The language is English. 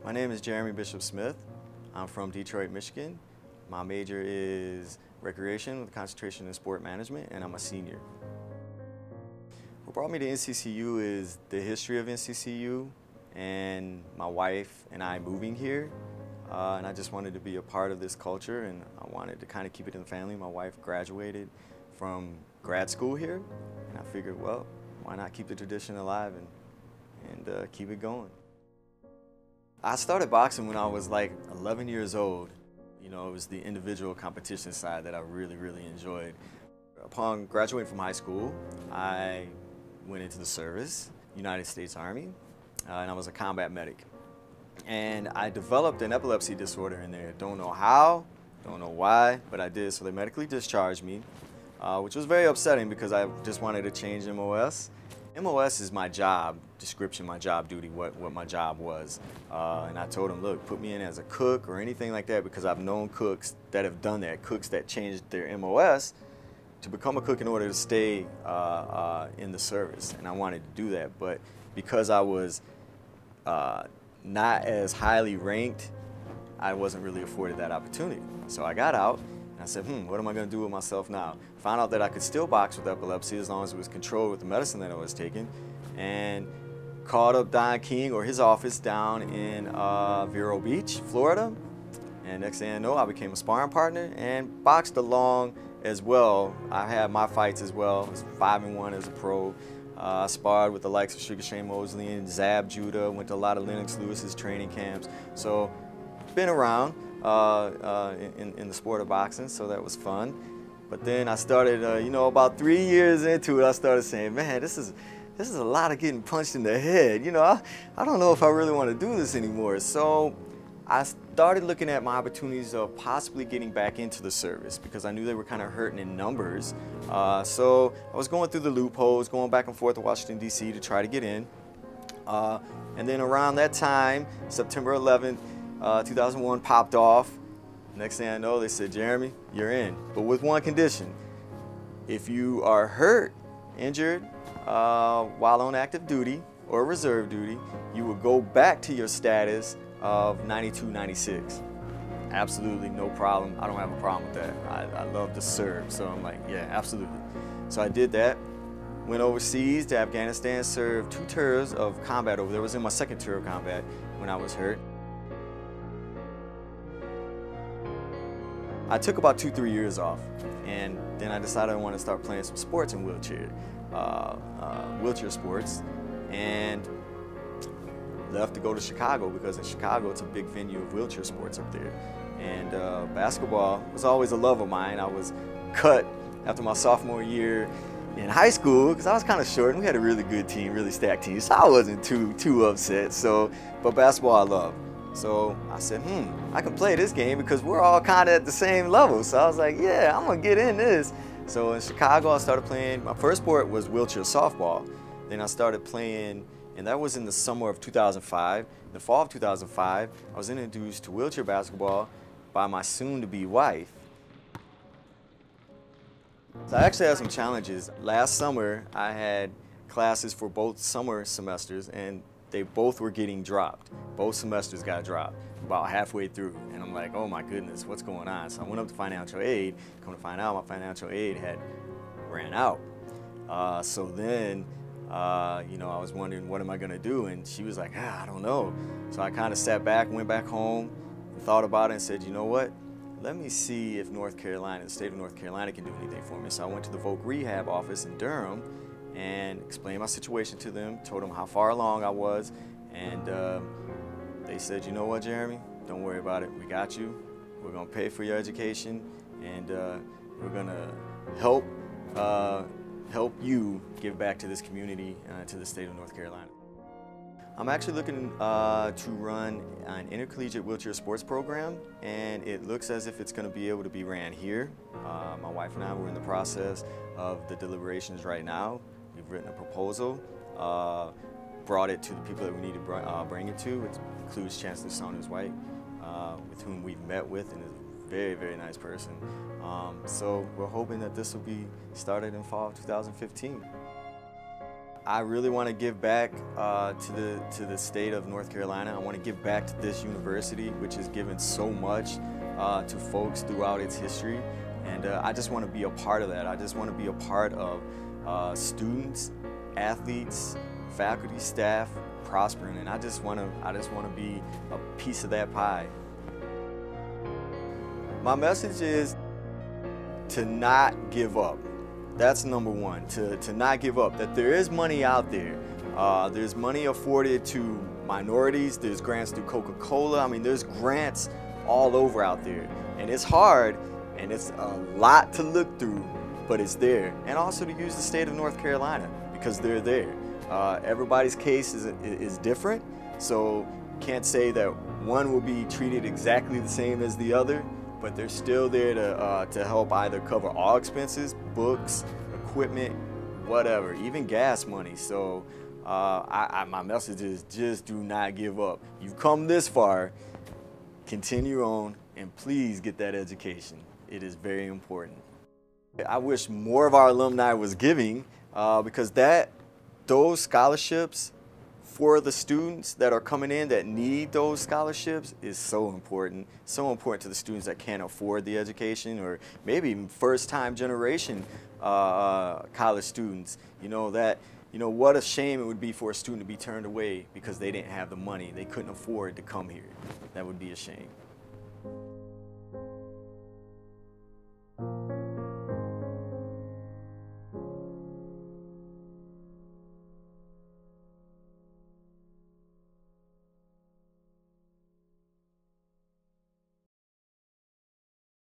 My name is Jeremy Bishop Smith. I'm from Detroit, Michigan. My major is recreation with a concentration in sport management, and I'm a senior. What brought me to NCCU is the history of NCCU and my wife and I moving here. And I just wanted to be a part of this culture, and I wanted to kind of keep it in the family. My wife graduated from grad school here, and I figured, well, why not keep the tradition alive and keep it going. I started boxing when I was like 11 years old. You know, it was the individual competition side that I really enjoyed. Upon graduating from high school, I went into the service, United States Army, and I was a combat medic. And I developed an epilepsy disorder in there. Don't know how, don't know why, but I did. So they medically discharged me, which was very upsetting because I just wanted to change MOS. MOS is my job description, my job duty, what my job was. And I told them, look, put me in as a cook or anything like that, because I've known cooks that have done that, cooks that changed their MOS to become a cook in order to stay in the service. And I wanted to do that, but because I was not as highly ranked, I wasn't really afforded that opportunity. So I got out and I said, what am I going to do with myself now? Found out that I could still box with epilepsy as long as it was controlled with the medicine that I was taking, and called up Don King or his office down in Vero Beach, Florida. And next thing I know, I became a sparring partner and boxed along as well. I had my fights as well. I was 5-1 as a pro. I sparred with the likes of Sugar Shane Mosley and Zab Judah, went to a lot of Lennox Lewis's training camps. So been around in the sport of boxing, so that was fun. But then I started, you know, about 3 years into it, I started saying, man, this is a lot of getting punched in the head. You know, I don't know if I really want to do this anymore. So I started looking at my opportunities of possibly getting back into the service, because I knew they were kind of hurting in numbers. So I was going through the loopholes, going back and forth to Washington, D.C. to try to get in. And then around that time, September 11th, 2001 popped off. Next thing I know, they said, Jeremy, you're in, but with one condition. If you are hurt, injured, while on active duty or reserve duty, you will go back to your status of 92, 96. Absolutely no problem. I don't have a problem with that. I love to serve, so I'm like, yeah, absolutely. So I did that, went overseas to Afghanistan, served 2 tours of combat over there. I was in my 2nd tour of combat when I was hurt. I took about 2-3 years off, and then I decided I wanted to start playing some sports in wheelchair sports, and left to go to Chicago, because in Chicago it's a big venue of wheelchair sports up there. And basketball was always a love of mine. I was cut after my sophomore year in high school because I was kind of short, and we had a really good team, really stacked team, so I wasn't too upset. So, but basketball I love. So I said, I can play this game because we're all kind of at the same level. So I was like, yeah, I'm gonna get in this. So in Chicago, I started playing. My first sport was wheelchair softball. Then I started playing, and that was in the summer of 2005. In the fall of 2005, I was introduced to wheelchair basketball by my soon-to-be wife. So I actually had some challenges. Last summer, I had classes for both summer semesters, and they both were getting dropped. Both semesters got dropped about halfway through. And I'm like, oh my goodness, what's going on? So I went up to financial aid. Come to find out, my financial aid had ran out. So then, you know, I was wondering, what am I gonna do? And she was like, I don't know. So I kind of sat back, went back home, thought about it, and said, you know what? Let me see if North Carolina, the state of North Carolina, can do anything for me. So I went to the Voc Rehab office in Durham and explained my situation to them, told them how far along I was, and they said, you know what, Jeremy, don't worry about it, we got you, we're gonna pay for your education, and we're gonna help you give back to this community, to the state of North Carolina. I'm actually looking to run an intercollegiate wheelchair sports program, and it looks as if it's going to be able to be ran here. My wife and I were in the process of the deliberations right now. We've written a proposal, brought it to the people that we need to bring it to. It includes Chancellor Saunders White, with whom we've met with, and is a very, very nice person. So we're hoping that this will be started in fall of 2015. I really want to give back to the state of North Carolina. I want to give back to this university, which has given so much to folks throughout its history. And I just want to be a part of that. I just want to be a part of students, athletes, faculty, staff prospering, and I just want to be a piece of that pie. My message is to not give up. That's number one, to not give up, that there is money out there. There's money afforded to minorities, there's grants through Coca-Cola. I mean, there's grants all over out there. And it's hard, and it's a lot to look through, but it's there. And also to use the state of North Carolina, because they're there. Everybody's case is different, so can't say that one will be treated exactly the same as the other, but they're still there to help either cover all expenses, books, equipment, whatever, even gas money. So my message is just do not give up. You've come this far, continue on, and please get that education. It is very important. I wish more of our alumni was giving because those scholarships for the students that are coming in that need those scholarships is so important to the students that can't afford the education, or maybe even first-time generation college students. What a shame it would be for a student to be turned away because they didn't have the money, they couldn't afford to come here. That would be a shame.